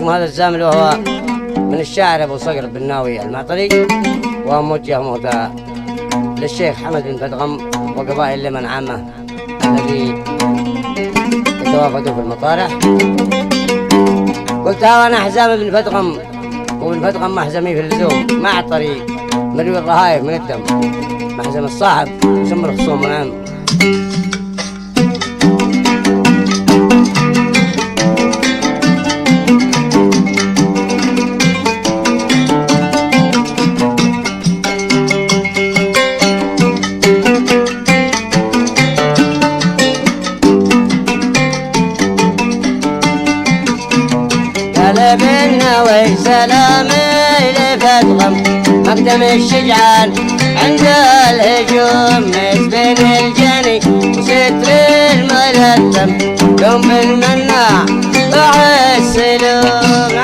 لكم هذا الزامل وهو من الشاعر أبو صقر بن ناوي المعطري، وموجه موتى للشيخ حمد بن فدغم وقبائل اليمن عامة الذي يتوافدوا في المطارح. قلت وانا حزام بن فدغم، وبن فدغم محزمي في اللزوم مع الطريق مروي الرهايف من الدم، محزم الصاحب يسمى الخصوم منام. بن ناوي سلامي لفدغم مقدم الشجعان عند الهجوم مسبن الجني وستر الملثم يوم بالمناع ضع السلوم.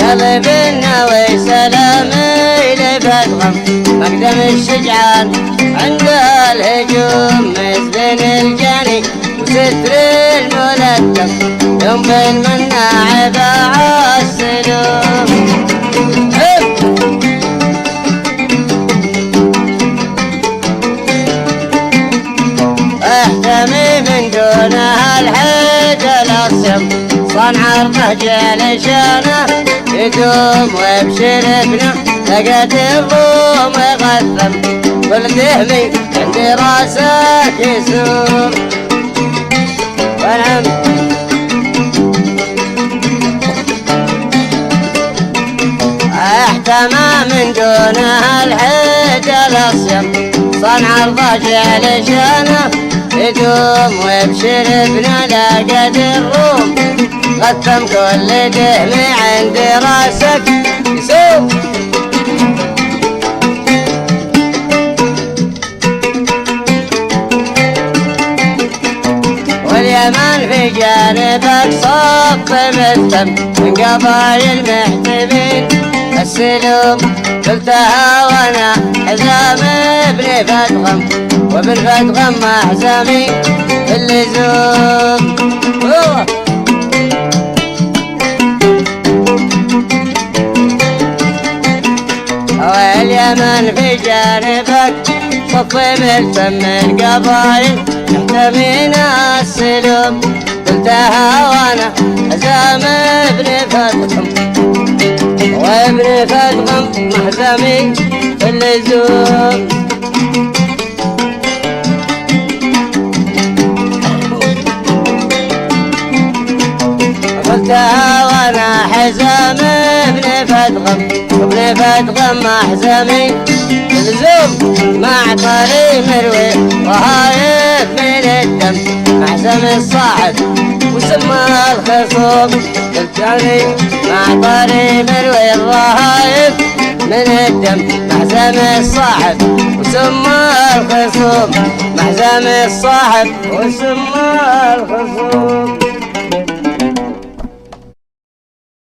قلب الناوي سلامي لفدغم مقدم الشجعان عند الهجوم مسبن الجني وستر الملثم يوم بالمناع باع السلوم. احتمي من دونها الحيد الاصم صنع الرجال شانه يدوم وابشر ابنه لقد الروم يغثم كل ذهبي عند راسك يسوم. ونعم احتمى من دونها الحيد الاصم صنع الرجال شانه يدوم وابشر ابنه لقد الروم غثم كل دهمي عند راسك يسوم. واليمن في جانبك صف مثلم من قبايل محتمين السلوم. قلتها وانا حزام ابن فدغم وابن فدغم محزمي اللزوم. واليمن في جانبك صف مثلم من قبايل محتمين السلوم. قلتها وانا حزام ابن فدغم وابن فدغم محزمي اللزوم. قلتها وانا حزام ابن فدغم وابن فدغم محزمي اللزوم. مع طري مروي رهايف من الدم محزم الصاحب وسمى الخصوم. قلتني مع طري مروي الرهايف من الدم محزم الصاحب وسمى الخصوم. محزم الصاحب وسمى الخصوم.